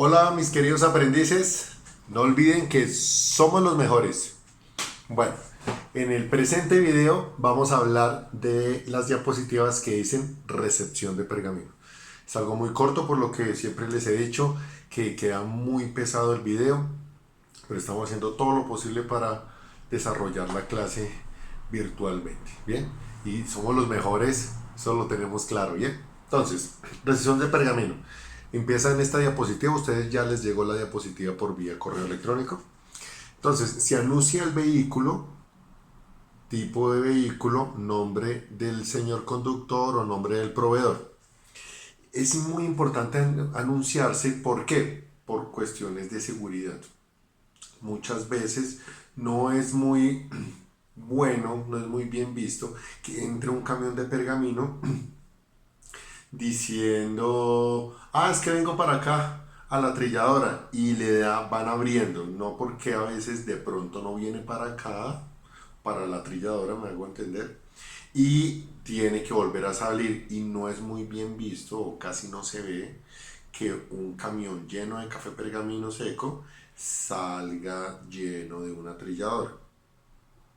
Hola mis queridos aprendices, no olviden que somos los mejores. Bueno, en el presente video vamos a hablar de las diapositivas que dicen recepción de pergamino. Es algo muy corto por lo que siempre les he dicho que queda muy pesado el video, pero estamos haciendo todo lo posible para desarrollar la clase virtualmente, ¿bien? Y somos los mejores, eso lo tenemos claro, ¿bien? Entonces, recepción de pergamino. Empieza en esta diapositiva, ustedes ya les llegó la diapositiva por vía correo electrónico. Entonces, se anuncia el vehículo, tipo de vehículo, nombre del señor conductor o nombre del proveedor. Es muy importante anunciarse, ¿por qué? Por cuestiones de seguridad. Muchas veces no es muy bueno, no es muy bien visto que entre un camión de pergamino diciendo, es que vengo para acá a la trilladora y van abriendo, no porque a veces de pronto no viene para acá, para la trilladora, me hago entender, y tiene que volver a salir y no es muy bien visto o casi no se ve que un camión lleno de café pergamino seco salga lleno de una trilladora.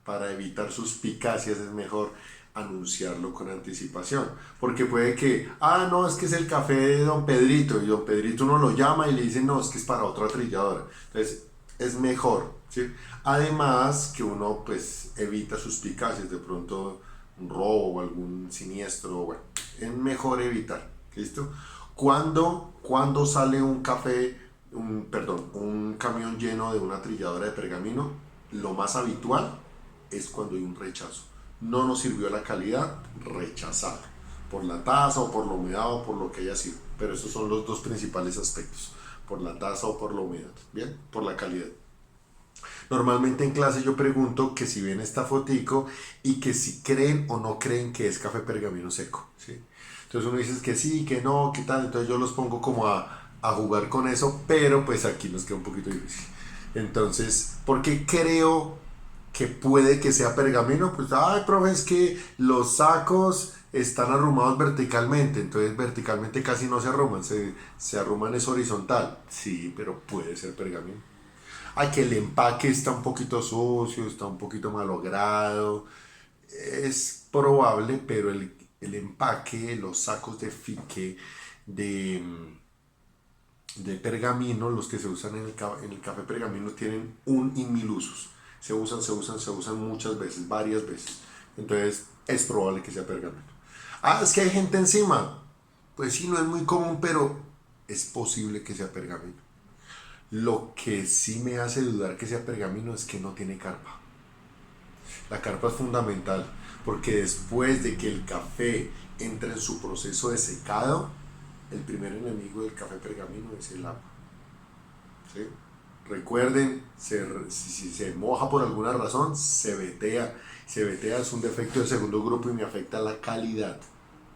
Para evitar suspicacias es mejor anunciarlo con anticipación, porque puede que, no, es que es el café de don Pedrito, y don Pedrito uno lo llama y le dice, no, es que es para otra trilladora. Entonces es mejor, ¿sí? Además que uno pues evita suspicacias, de pronto un robo o algún siniestro, bueno, es mejor evitar, ¿listo? Cuando sale un café, un camión lleno de una trilladora de pergamino, lo más habitual es cuando hay un rechazo. No nos sirvió la calidad, rechazado. Por la tasa o por la humedad o por lo que haya sido. Pero esos son los dos principales aspectos. Por la tasa o por la humedad. Bien, por la calidad. Normalmente en clase yo pregunto que si ven esta fotico y que si creen o no creen que es café pergamino seco. ¿Sí? Entonces uno dice que sí, que no, que tal. Entonces yo los pongo como a jugar con eso, pero pues aquí nos queda un poquito difícil. Entonces, ¿por qué creo que puede que sea pergamino? Pues, profe, es que los sacos están arrumados verticalmente, entonces verticalmente casi no se arruman, se arruman es horizontal. Sí, pero puede ser pergamino. Que el empaque está un poquito sucio, está un poquito malogrado. Es probable, pero el empaque, los sacos de fique, de, de pergamino, los que se usan en el café pergamino, tienen un y mil usos. Se usan muchas veces, varias veces. Entonces es probable que sea pergamino. Es que hay gente encima. Pues sí, no es muy común, pero es posible que sea pergamino. Lo que sí me hace dudar que sea pergamino es que no tiene carpa. La carpa es fundamental porque después de que el café entra en su proceso de secado, el primer enemigo del café pergamino es el agua. ¿Sí? Recuerden, si se moja por alguna razón, se vetea. Se vetea es un defecto del segundo grupo y me afecta la calidad.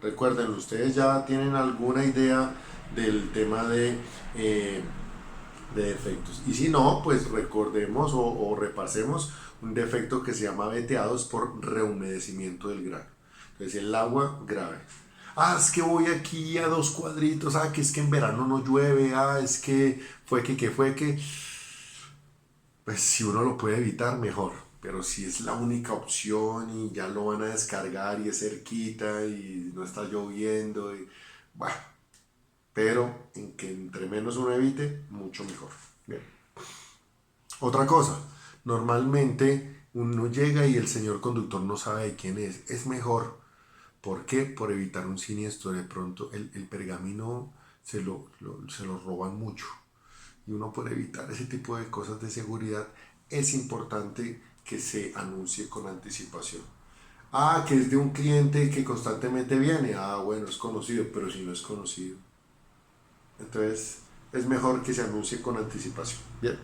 Recuerden, ustedes ya tienen alguna idea del tema de defectos. Y si no, pues recordemos o repasemos un defecto que se llama veteado, es por rehumedecimiento del grano. Entonces el agua grave. Es que voy aquí a 2 cuadritos, que es que en verano no llueve, es que fue que. Pues si uno lo puede evitar, mejor. Pero si es la única opción y ya lo van a descargar y es cerquita y no está lloviendo, bueno, pero en que entre menos uno evite, mucho mejor. Bien. Otra cosa, normalmente uno llega y el señor conductor no sabe de quién es. Es mejor. ¿Por qué? Por evitar un siniestro. De pronto el pergamino se lo roban mucho. Y uno por evitar ese tipo de cosas de seguridad es importante que se anuncie con anticipación. Que es de un cliente que constantemente viene. Bueno, es conocido, pero si no es conocido. Entonces es mejor que se anuncie con anticipación. Bien.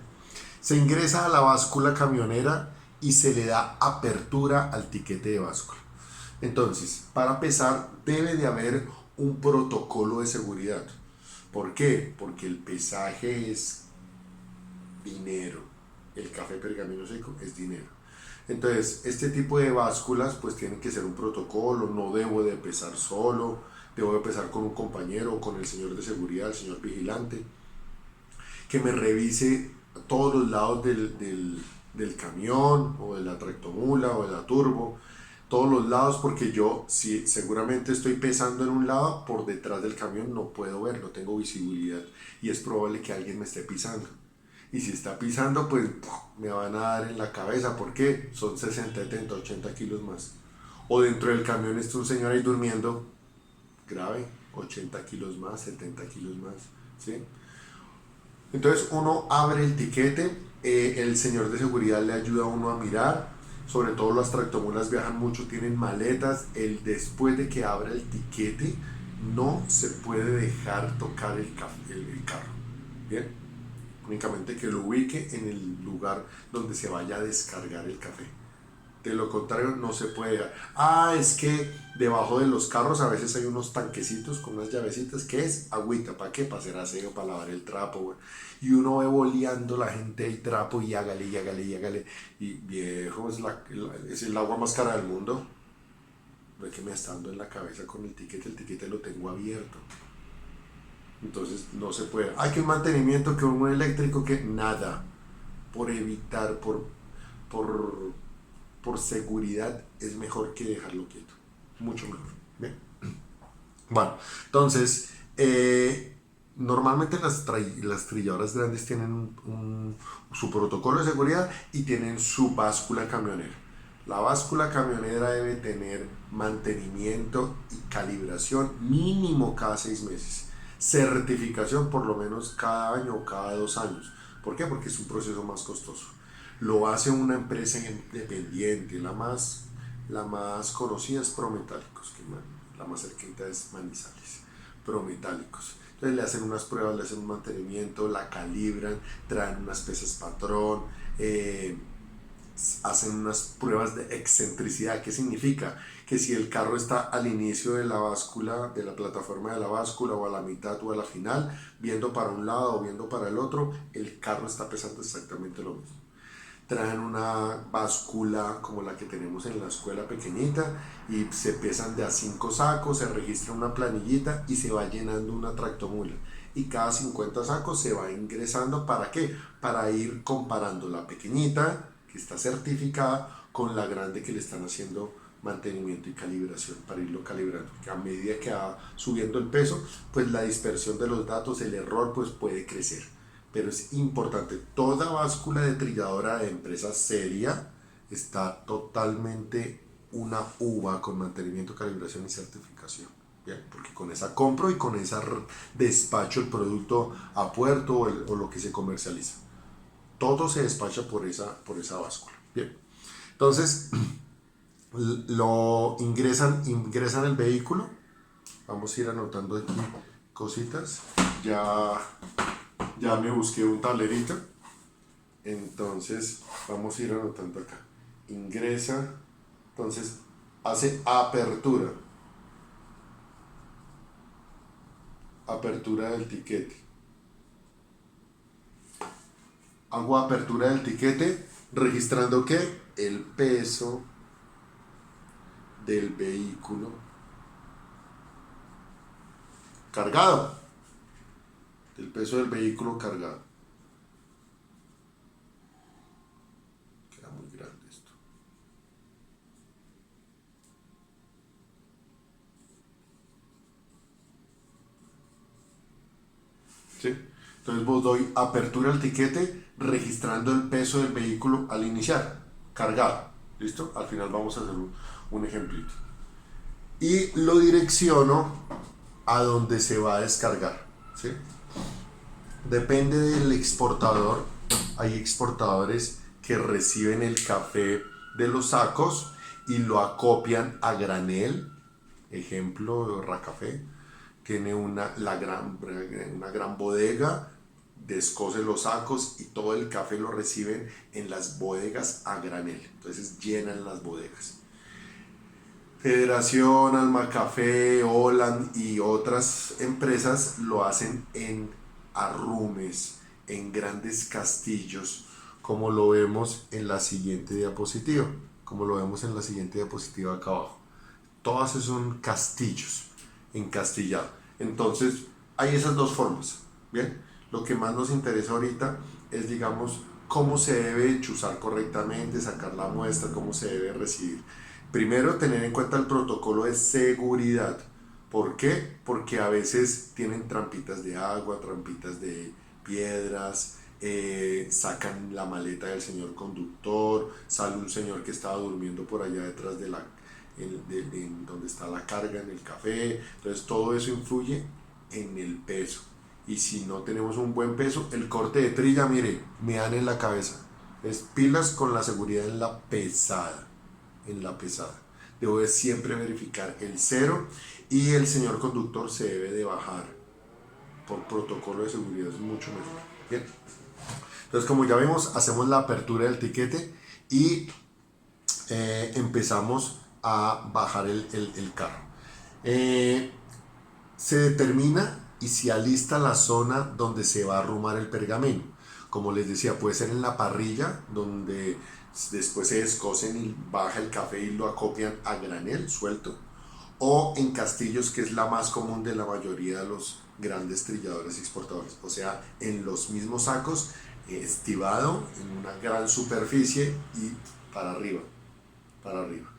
Se ingresa a la báscula camionera y se le da apertura al tiquete de báscula. Entonces, para pesar debe de haber un protocolo de seguridad. ¿Por qué? Porque el pesaje es dinero. El café pergamino seco es dinero. Entonces, este tipo de básculas pues tienen que ser un protocolo, no debo de pesar solo, debo de pesar con un compañero o con el señor de seguridad, el señor vigilante. que me revise todos los lados del camión o de la tractomula o de la turbo, todos los lados, porque yo si seguramente estoy pesando en un lado, por detrás del camión no puedo ver, no tengo visibilidad y es probable que alguien me esté pisando. Y si está pisando, pues me van a dar en la cabeza porque son 60, 70, 80 kilos más. O dentro del camión está un señor ahí durmiendo, grave, 80 kilos más, 70 kilos más, ¿sí? Entonces uno abre el tiquete, el señor de seguridad le ayuda a uno a mirar, sobre todo las tractomulas viajan mucho, tienen maletas, después de que abra el tiquete no se puede dejar tocar el carro, ¿bien? Únicamente que lo ubique en el lugar donde se vaya a descargar el café. De lo contrario, no se puede. Es que debajo de los carros a veces hay unos tanquecitos con unas llavecitas. ¿Qué es? Agüita. ¿Para qué? Para hacer aseo, para lavar el trapo, güey. Y uno ve boleando la gente el trapo y hágale, y hágale, y hágale. Y viejo, es el agua más cara del mundo. Ve que me está dando en la cabeza con el tiquete lo tengo abierto. Entonces no se puede. Hay que un mantenimiento, que un eléctrico, que nada. Por evitar, por, por seguridad, es mejor que dejarlo quieto. Mucho mejor. Bien. Bueno, entonces, normalmente las trilladoras grandes tienen su protocolo de seguridad y tienen su báscula camionera. La báscula camionera debe tener mantenimiento y calibración mínimo cada 6 meses. Certificación por lo menos cada año o cada 2 años. ¿Por qué? Porque es un proceso más costoso. Lo hace una empresa independiente, la más conocida es Prometálicos, la más cerquita es Manizales, Prometálicos. Entonces le hacen unas pruebas, le hacen un mantenimiento, la calibran, traen unas pesas patrón, hacen unas pruebas de excentricidad. ¿Qué significa? Que si el carro está al inicio de la báscula, de la plataforma de la báscula, o a la mitad o a la final, viendo para un lado o viendo para el otro, el carro está pesando exactamente lo mismo. Traen una báscula como la que tenemos en la escuela pequeñita y se pesan de a 5 sacos, se registra una planillita y se va llenando una tractomula. Y cada 50 sacos se va ingresando. ¿Para qué? Para ir comparando la pequeñita, que está certificada, con la grande que le están haciendo mantenimiento y calibración, para irlo calibrando. Que a medida que va subiendo el peso, pues la dispersión de los datos, el error, pues puede crecer. Pero es importante, toda báscula de trilladora de empresa seria está totalmente una uva con mantenimiento, calibración y certificación. Bien, porque con esa compro y con esa despacho el producto a puerto o lo que se comercializa. Todo se despacha por esa báscula. Bien, entonces lo ingresan el vehículo. Vamos a ir anotando aquí cositas. Ya me busqué un tablerito. Entonces vamos a ir anotando acá. Ingresa. Entonces hace apertura. Apertura del tiquete. Hago apertura del tiquete registrando que el peso del vehículo cargado. El peso del vehículo cargado. Queda muy grande esto. ¿Sí? Entonces vos doy apertura al tiquete registrando el peso del vehículo al iniciar, cargado. ¿Listo? Al final vamos a hacer un ejemplito. Y lo direcciono a donde se va a descargar. ¿Sí? Depende del exportador. Hay exportadores que reciben el café de los sacos y lo acopian a granel. Ejemplo, Racafé tiene una gran bodega, descose los sacos y todo el café lo reciben en las bodegas a granel. Entonces llenan las bodegas. Federación, Almacafé, Holland y otras empresas lo hacen en arrumes, en grandes castillos, como lo vemos en la siguiente diapositiva. Como lo vemos en la siguiente diapositiva acá abajo. Todas son castillos, encastillado. Entonces, hay esas dos formas. Bien, Lo que más nos interesa ahorita es, digamos, cómo se debe chuzar correctamente, sacar la muestra, cómo se debe recibir. Primero, tener en cuenta el protocolo de seguridad. ¿Por qué? Porque a veces tienen trampitas de agua, trampitas de piedras, sacan la maleta del señor conductor, sale un señor que estaba durmiendo por allá detrás de donde está la carga en el café. Entonces todo eso influye en el peso. Y si no tenemos un buen peso, el corte de trilla, mire, me dan en la cabeza. Es pilas con la seguridad en la pesada. En la pesada. Debo de siempre verificar el cero y el señor conductor se debe de bajar. Por protocolo de seguridad es mucho mejor. Bien. Entonces, como ya vemos, hacemos la apertura del tiquete y empezamos a bajar el carro. Se determina y se alista la zona donde se va a arrumar el pergamino. Como les decía, puede ser en la parrilla, donde después se descocen y baja el café y lo acopian a granel, suelto, o en castillos, que es la más común de la mayoría de los grandes trilladores y exportadores. O sea, en los mismos sacos, estibado en una gran superficie y para arriba, para arriba.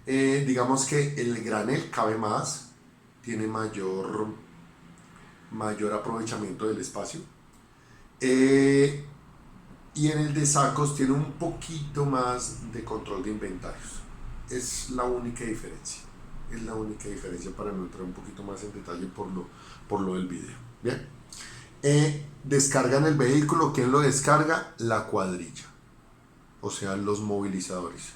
Digamos que el granel cabe más, tiene mayor aprovechamiento del espacio. Y en el de sacos tiene un poquito más de control de inventarios. Es la única diferencia. Es la única diferencia para no entrar un poquito más en detalle por lo del video. Bien. Descargan el vehículo. ¿Quién lo descarga? La cuadrilla. O sea, los movilizadores.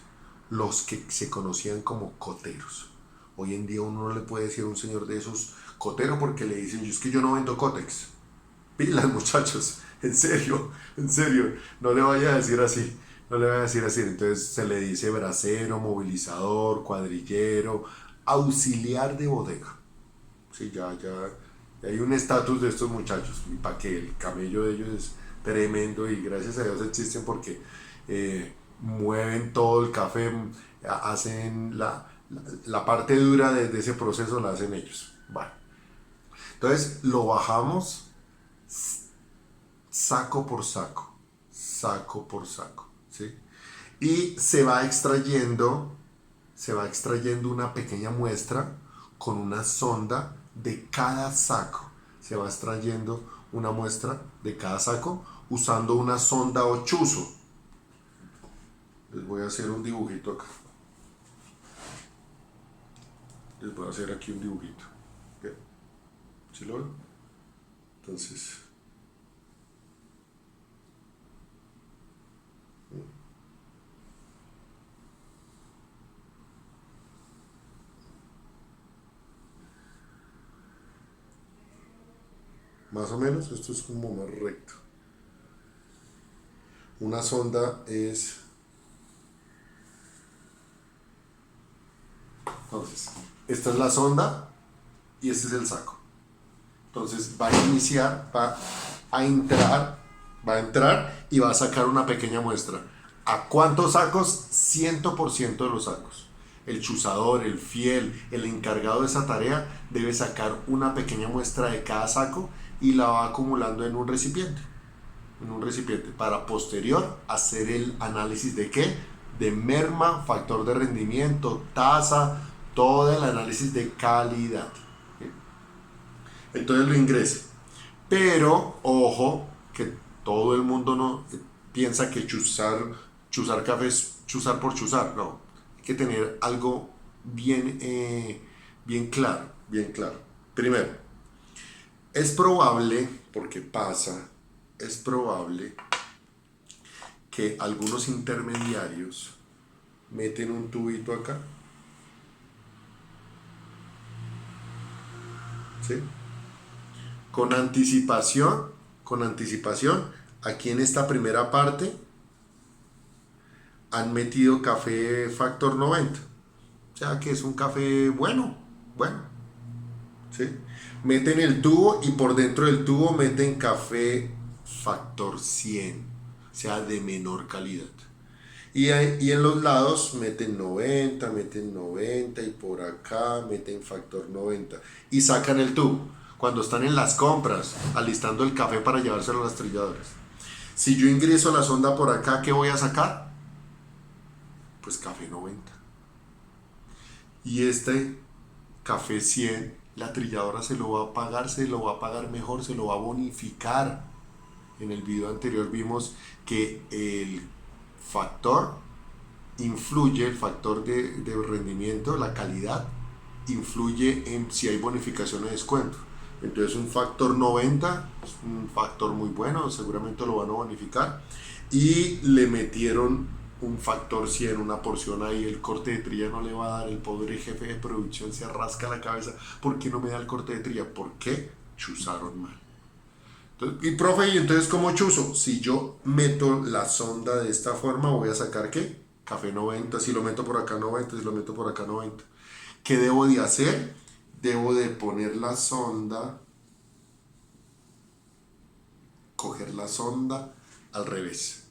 Los que se conocían como coteros. Hoy en día uno no le puede decir a un señor de esos cotero porque le dicen, es que yo no vendo cótex. Pilas, muchachos, en serio, no le vaya a decir así, no le vaya a decir así. Entonces se le dice bracero, movilizador, cuadrillero, auxiliar de bodega. Sí, ya hay un estatus de estos muchachos, y para que el camello de ellos es tremendo y gracias a Dios existen porque mueven todo el café, hacen la parte dura de ese proceso la hacen ellos. Bueno, entonces lo bajamos saco por saco, ¿sí? Y se va extrayendo una pequeña muestra con una sonda de cada saco. Se va extrayendo una muestra de cada saco usando una sonda o chuzo. Les voy a hacer un dibujito acá. Les voy a hacer aquí un dibujito. ¿Sí lo ven? Entonces, más o menos, esto es como más recto. Una sonda es... Entonces, esta es la sonda y este es el saco. Entonces va a iniciar, va a entrar y va a sacar una pequeña muestra. ¿A cuántos sacos? 100% de los sacos. El chuzador, el fiel, el encargado de esa tarea debe sacar una pequeña muestra de cada saco y la va acumulando en un recipiente. Para posterior hacer el análisis de qué, de merma, factor de rendimiento, tasa, todo el análisis de calidad. Entonces lo ingrese. Pero ojo, que todo el mundo no piensa que chuzar café es chuzar por chuzar. No, hay que tener algo bien claro. Primero, es probable, porque pasa, es probable que algunos intermediarios meten un tubito acá, ¿sí? Con anticipación, aquí en esta primera parte han metido café factor 90, o sea que es un café bueno, ¿sí? Meten el tubo y por dentro del tubo meten café factor 100, o sea de menor calidad. Y en los lados meten 90 y por acá meten factor 90 y sacan el tubo. cuando están en las compras, alistando el café para llevárselo a las trilladoras. Si yo ingreso la sonda por acá, ¿qué voy a sacar? Pues café 90. Y este café 100, la trilladora se lo va a pagar, se lo va a pagar mejor, se lo va a bonificar. En el video anterior vimos que el factor influye, el factor de rendimiento, la calidad, influye en si hay bonificación o descuento. Entonces un factor 90 es un factor muy bueno, seguramente lo van a bonificar. Y le metieron un factor 100, una porción ahí, el corte de trilla no le va a dar, el pobre jefe de producción se rasca la cabeza, ¿por qué no me da el corte de trilla? ¿Por qué? Chuzaron mal. Entonces, y profe, ¿y entonces cómo chuzo? Si yo meto la sonda de esta forma, voy a sacar ¿qué? Café 90, si lo meto por acá 90, si lo meto por acá 90. ¿Qué debo de hacer? Debo de poner la sonda, coger la sonda al revés.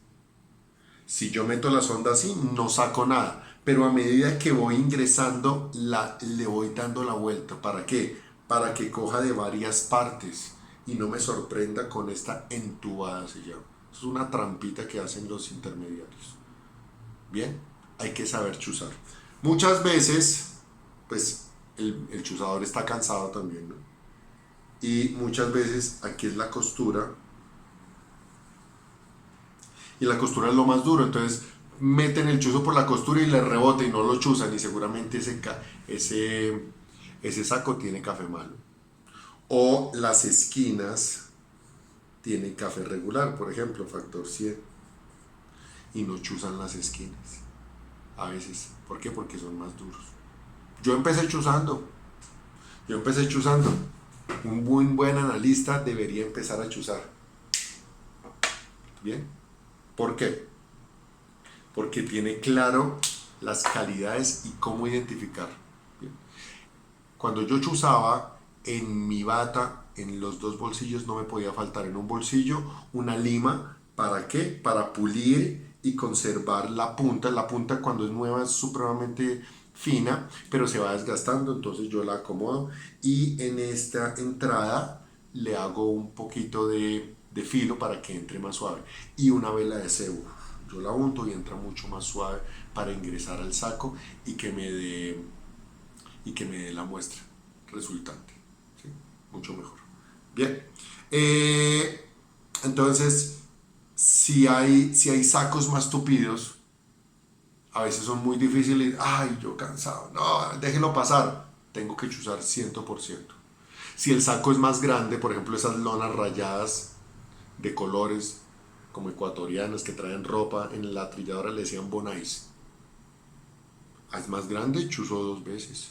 Si yo meto la sonda así, no saco nada. Pero a medida que voy ingresando, le voy dando la vuelta. ¿Para qué? Para que coja de varias partes y no me sorprenda con esta entubada, se llama. Es una trampita que hacen los intermediarios. Bien, hay que saber chuzar. Muchas veces, pues, el chuzador está cansado también, ¿no? Y muchas veces aquí es la costura. Y la costura es lo más duro, entonces meten el chuzo por la costura y le rebota y no lo chuzan y seguramente ese saco tiene café malo. O las esquinas tienen café regular, por ejemplo, factor 100, y no chuzan las esquinas. A veces, ¿por qué? Porque son más duros. Yo empecé chuzando. Un buen analista debería empezar a chuzar. ¿Bien? ¿Por qué? Porque tiene claro las calidades y cómo identificar. ¿Bien? Cuando yo chuzaba, en mi bata, en los dos bolsillos no me podía faltar en un bolsillo una lima. ¿Para qué? Para pulir y conservar la punta. La punta cuando es nueva es supremamente fina, pero se va desgastando, entonces yo la acomodo y en esta entrada le hago un poquito de filo para que entre más suave y una vela de cebo. Yo la unto y entra mucho más suave para ingresar al saco y que me dé la muestra resultante, ¿sí? Mucho mejor. Bien, entonces si hay sacos más tupidos, a veces son muy difíciles. Ay, yo cansado, no, déjelo pasar, tengo que chuzar 100%. Si el saco es más grande, por ejemplo esas lonas rayadas de colores como ecuatorianas que traen ropa, en la trilladora le decían bonais. Es más grande, chuzo 2 veces,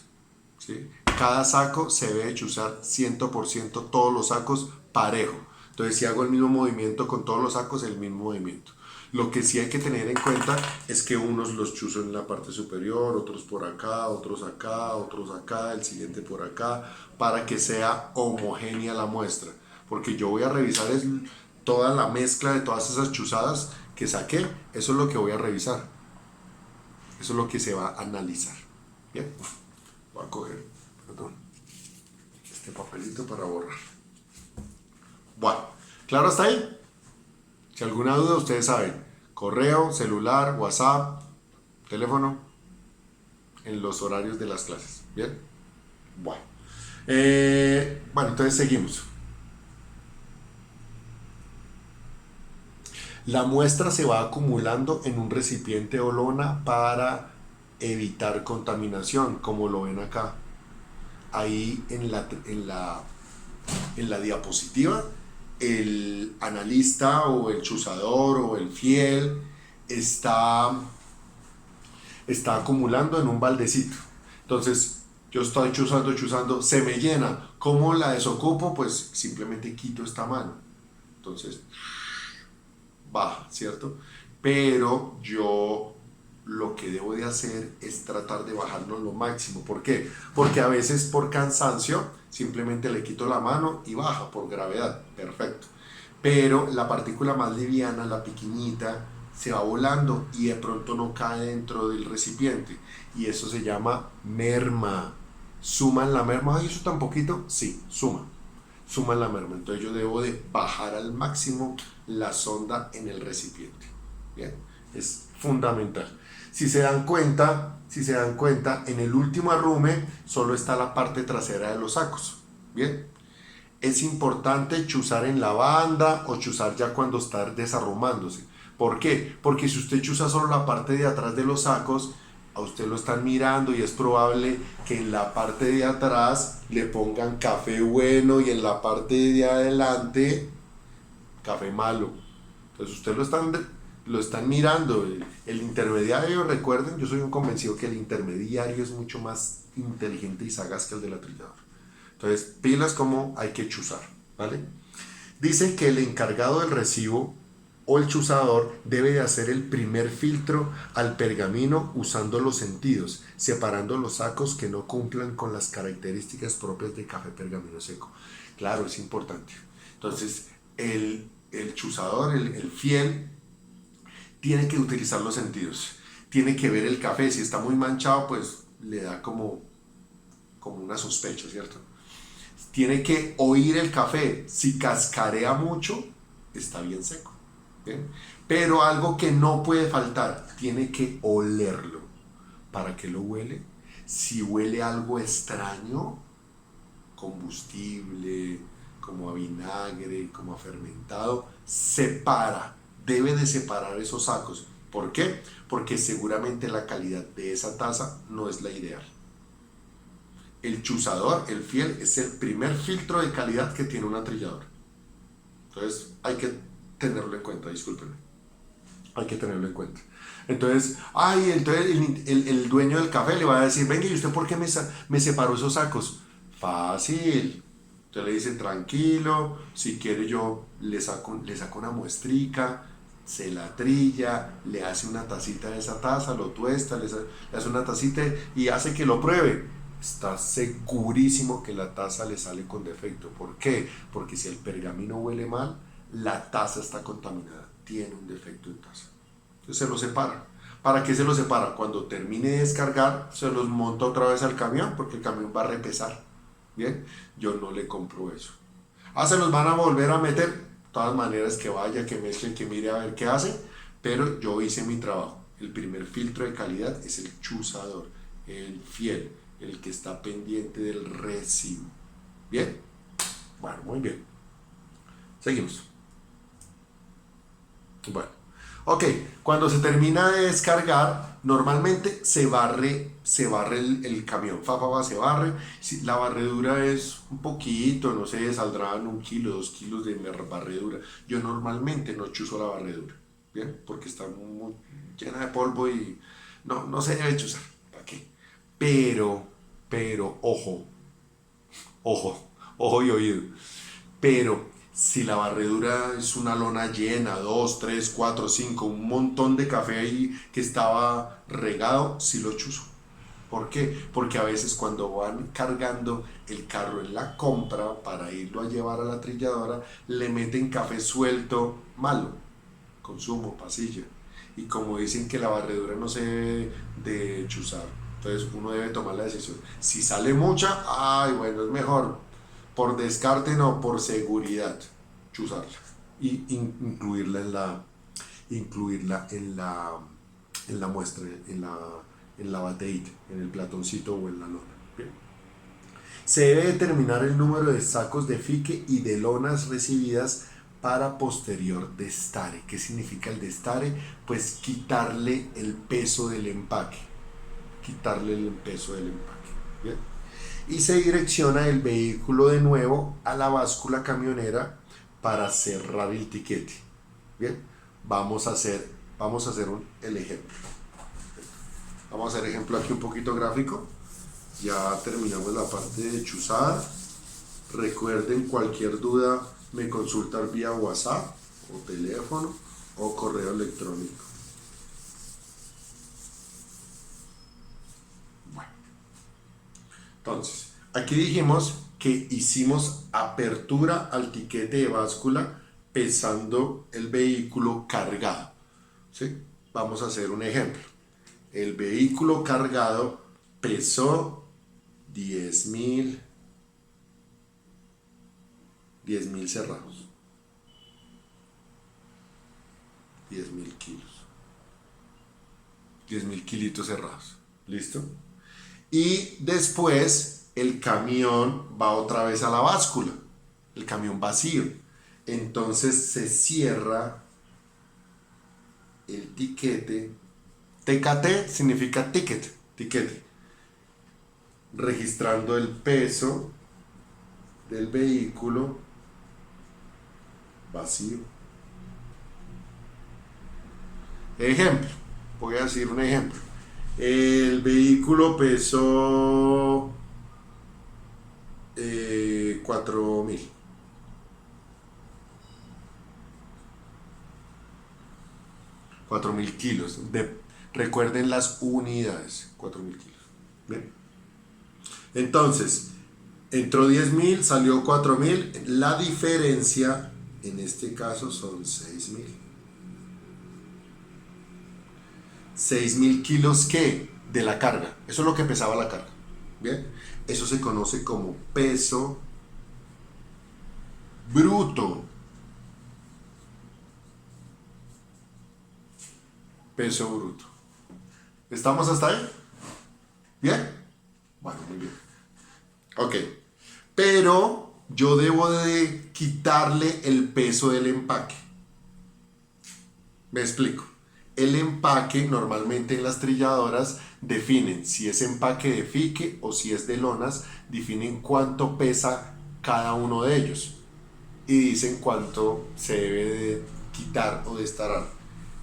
¿sí? Cada saco se debe chuzar 100%, todos los sacos parejo. Entonces si hago el mismo movimiento con todos los sacos, el mismo movimiento. Lo que sí hay que tener en cuenta es que unos los chuzo en la parte superior, otros por acá, otros acá, el siguiente por acá, para que sea homogénea la muestra. Porque yo voy a revisar toda la mezcla de todas esas chuzadas que saqué, eso es lo que voy a revisar. Eso es lo que se va a analizar. Bien, voy a coger, perdón, este papelito para borrar. Bueno, ¿claro hasta ahí? Si alguna duda, ustedes saben, correo, celular, WhatsApp, teléfono, en los horarios de las clases. ¿Bien? Bueno. Bueno, entonces seguimos. La muestra se va acumulando en un recipiente o lona para evitar contaminación, como lo ven acá. Ahí en la diapositiva, el analista o el chuzador o el fiel está acumulando en un baldecito. Entonces yo estoy chuzando, se me llena. ¿Cómo la desocupo? Pues simplemente quito esta mano. Entonces baja, ¿cierto? Pero yo lo que debo de hacer es tratar de bajarlo lo máximo. ¿Por qué? Porque a veces por cansancio simplemente le quito la mano y baja por gravedad, perfecto. Pero la partícula más liviana, la pequeñita, se va volando y de pronto no cae dentro del recipiente. Y eso se llama merma. ¿Suman la merma? ¿Ay, eso tan poquito? Sí, suma. suman la merma. Entonces yo debo de bajar al máximo la sonda en el recipiente. Bien, es fundamental. Si se dan cuenta, en el último arrume solo está la parte trasera de los sacos. Bien, es importante chuzar en la banda o chuzar ya cuando está desarrumándose. ¿Por qué? Porque si usted chuza solo la parte de atrás de los sacos, a usted lo están mirando y es probable que en la parte de atrás le pongan café bueno y en la parte de adelante café malo. Entonces usted lo están mirando. El intermediario, recuerden, yo soy un convencido que el intermediario es mucho más inteligente y sagaz que el del atrillador. Entonces, pilas como hay que chuzar, ¿vale? Dice que el encargado del recibo o el chuzador debe de hacer el primer filtro al pergamino usando los sentidos, separando los sacos que no cumplan con las características propias de café pergamino seco. Claro, es importante. Entonces, el chuzador, el fiel, tiene que utilizar los sentidos. Tiene que ver el café. Si está muy manchado, pues le da como una sospecha, ¿cierto? Tiene que oír el café. Si cascarea mucho, está bien seco. ¿Bien? Pero algo que no puede faltar, tiene que olerlo. ¿Para qué lo huele? Si huele algo extraño, combustible, como a vinagre, como a fermentado, separa, debe de separar esos sacos. ¿Por qué? Porque seguramente la calidad de esa taza no es la ideal. El chuzador, el fiel, es el primer filtro de calidad que tiene un atrillador. Entonces hay que tenerlo en cuenta, discúlpenme. Hay que tenerlo en cuenta. Entonces el dueño del café le va a decir, venga, ¿y usted por qué me separó esos sacos? Fácil. Usted le dice, tranquilo, si quiere yo le saco una muestrica, se la trilla, le hace una tacita de esa taza, lo tuesta, le hace una tacita y hace que lo pruebe. Está segurísimo que la taza le sale con defecto. ¿Por qué? Porque si el pergamino huele mal, la taza está contaminada, tiene un defecto en taza. Entonces se lo separa. ¿Para qué se lo separa? Cuando termine de descargar, se los monta otra vez al camión, porque el camión va a repesar. Bien, yo no le compro eso. Se los van a volver a meter. De todas maneras, que vaya, que mezcle, que mire a ver qué hace. Pero yo hice mi trabajo. El primer filtro de calidad es el chuzador, el fiel, el que está pendiente del recibo. Bien, bueno, muy bien. Seguimos. Bueno, ok, cuando se termina de descargar, normalmente se barre el camión, se barre. Si la barredura es un poquito, no sé, saldrán 1 kilo, 2 kilos de barredura. Yo normalmente no chuzo la barredura, ¿bien? Porque está muy llena de polvo y no se debe chuzar, ¿para qué? Pero, ojo y oído. Pero si la barredura es una lona llena, 2, 3, 4, 5, un montón de café ahí que estaba regado, sí lo chuzo. ¿Por qué? Porque a veces cuando van cargando el carro en la compra para irlo a llevar a la trilladora, le meten café suelto malo, consumo, pasilla. Y como dicen que la barredura no se debe de chuzar, entonces uno debe tomar la decisión. Si sale mucha, bueno, es mejor por descarte, no, por seguridad, chuzarla y incluirla en la muestra, en la bateíta, en el platoncito o en la lona. Bien. Se debe determinar el número de sacos de fique y de lonas recibidas para posterior destare. ¿Qué significa el destare? Pues quitarle el peso del empaque. ¿Bien? Y se direcciona el vehículo de nuevo a la báscula camionera para cerrar el tiquete. Bien, vamos a hacer el ejemplo. Vamos a hacer ejemplo aquí un poquito gráfico. Ya terminamos la parte de chuzar. Recuerden, cualquier duda me consultan vía WhatsApp o teléfono o correo electrónico. Bueno, entonces, aquí dijimos que hicimos apertura al tiquete de báscula pesando el vehículo cargado. ¿Sí? Vamos a hacer un ejemplo. El vehículo cargado pesó 10.000 10.000 cerrados. 10.000 kilos. 10.000 kilitos cerrados. ¿Listo? Y después el camión va otra vez a la báscula. El camión vacío. Entonces se cierra el tiquete. TKT significa ticket, tiquete. Registrando el peso del vehículo vacío. Ejemplo, voy a decir un ejemplo. El vehículo pesó 4.000. 4.000 kilos. Recuerden las unidades. 4.000 kilos. ¿Bien? Entonces, entró 10.000, salió 4.000. La diferencia en este caso son 6.000. 6.000 kilos, ¿qué? De la carga. Eso es lo que pesaba la carga. ¿Bien? Eso se conoce como peso bruto. Peso bruto. ¿Estamos hasta ahí? ¿Bien? Bueno, muy bien. Ok. Pero yo debo de quitarle el peso del empaque. Me explico. El empaque normalmente en las trilladoras definen si es empaque de fique o si es de lonas, definen cuánto pesa cada uno de ellos y dicen cuánto se debe de quitar o destarar.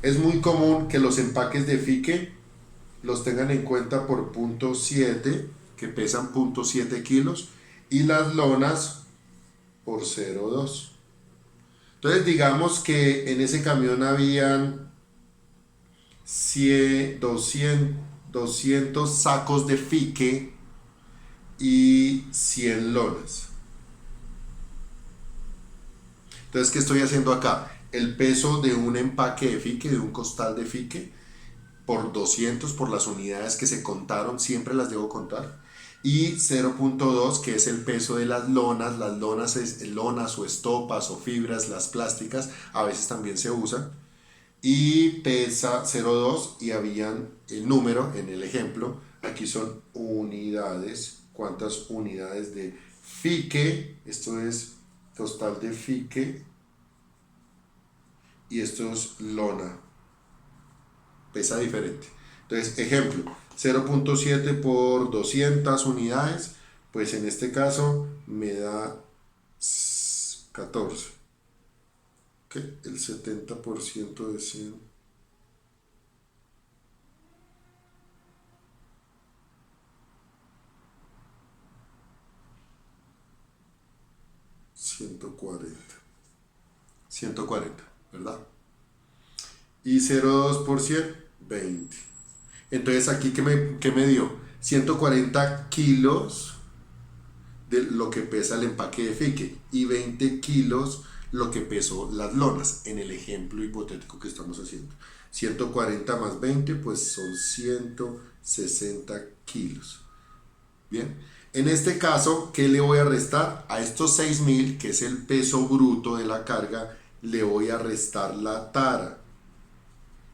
Es muy común que los empaques de fique los tengan en cuenta por .7, que pesan .7 kilos, y las lonas por 0,2. Entonces digamos que en ese camión habían 200 sacos de fique y 100 lonas. Entonces, ¿qué estoy haciendo acá? El peso de un empaque de fique, de un costal de fique, por 200, por las unidades que se contaron, siempre las debo contar. Y 0.2, que es el peso de las lonas. Las lonas es lonas o estopas o fibras, las plásticas, a veces también se usan. Y pesa 0.2 y habían el número en el ejemplo. Aquí son unidades. ¿Cuántas unidades de fique? Esto es costal de fique. Y esto es lona. Pesa diferente. Entonces, ejemplo, 0.7 por 200 unidades, pues en este caso me da 14. ¿Qué? El 70% de 100. 140. 140, ¿verdad? Y 0.2 por 100, 20. Entonces aquí, ¿qué me dio? 140 kilos de lo que pesa el empaque de fique y 20 kilos lo que pesó las lonas en el ejemplo hipotético que estamos haciendo. 140 más 20 pues son 160 kilos. Bien, en este caso, ¿qué le voy a restar? A estos 6.000, que es el peso bruto de la carga, le voy a restar la tara.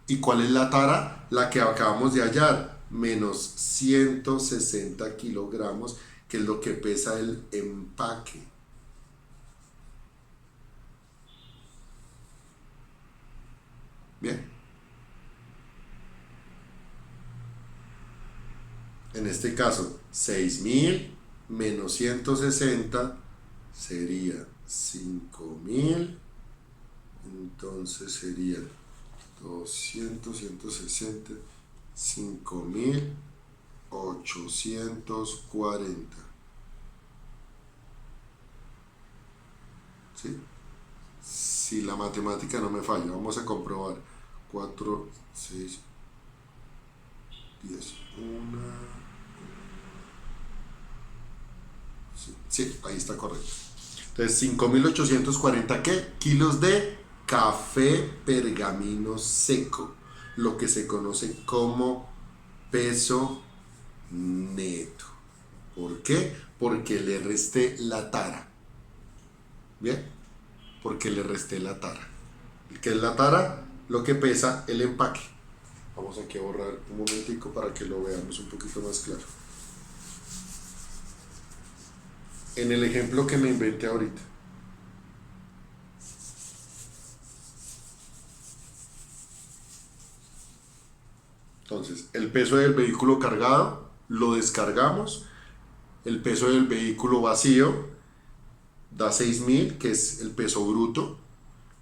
¿Y cuál es la tara? La que acabamos de hallar, menos 160 kilogramos, que es lo que pesa el empaque. Bien. En este caso, 6.000 menos 160 sería 5.000. Entonces sería 200, 160, 5.840. ¿Sí? Si la matemática no me falla, vamos a comprobar. 4, 6, 10, 1. Sí, ahí está correcto. Entonces, 5.840, ¿qué? Kilos de café pergamino seco, lo que se conoce como peso neto. ¿Por qué? Porque le resté la tara. Bien, porque le resté la tara. ¿Qué es la tara? Lo que pesa el empaque. Vamos aquí a borrar un momentico para que lo veamos un poquito más claro. En el ejemplo que me inventé ahorita. Entonces, el peso del vehículo cargado lo descargamos, el peso del vehículo vacío da 6.000, que es el peso bruto,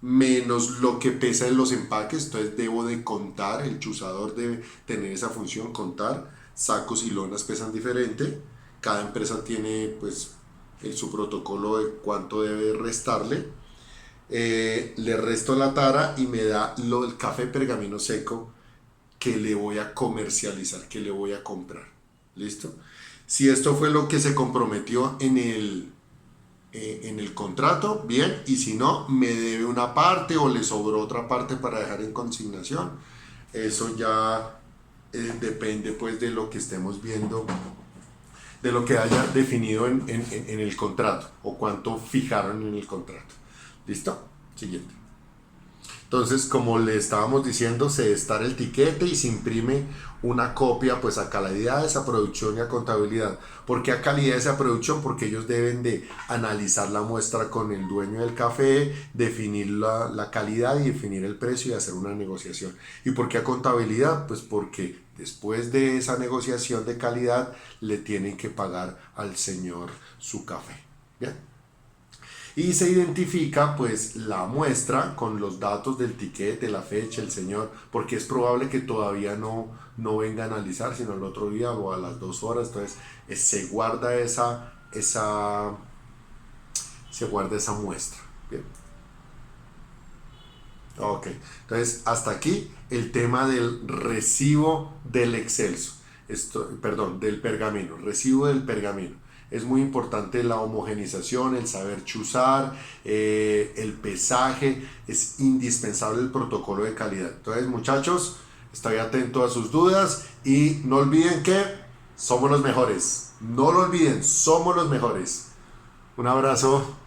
menos lo que pesa en los empaques. Entonces debo de contar, el chuzador debe tener esa función, contar. Sacos y lonas pesan diferente, cada empresa tiene pues su protocolo de cuánto debe restarle. Le resto la tara y me da el café pergamino seco que le voy a comercializar, que le voy a comprar. ¿Listo? Si esto fue lo que se comprometió en el contrato, bien, y si no, me debe una parte o le sobró otra parte para dejar en consignación. Eso ya depende pues de lo que estemos viendo, de lo que haya definido en el contrato o cuánto fijaron en el contrato. ¿Listo? Siguiente. Entonces, como le estábamos diciendo, se destara el tiquete y se imprime una copia pues a calidades, a producción y a contabilidad. ¿Por qué a calidades y a producción? Porque ellos deben de analizar la muestra con el dueño del café, definir la calidad y definir el precio y hacer una negociación. ¿Y por qué a contabilidad? Pues porque después de esa negociación de calidad le tienen que pagar al señor su café. ¿Bien? Y se identifica pues la muestra con los datos del tiquete, la fecha, el señor, porque es probable que todavía no venga a analizar, sino el otro día o a las 2 horas. Entonces se guarda se guarda esa muestra. Bien. Ok, entonces hasta aquí el tema del recibo del excelso, perdón, del pergamino, recibo del pergamino. Es muy importante la homogenización, el saber chuzar, el pesaje, es indispensable el protocolo de calidad. Entonces muchachos, estoy atento a sus dudas y no olviden que somos los mejores. No lo olviden, somos los mejores. Un abrazo.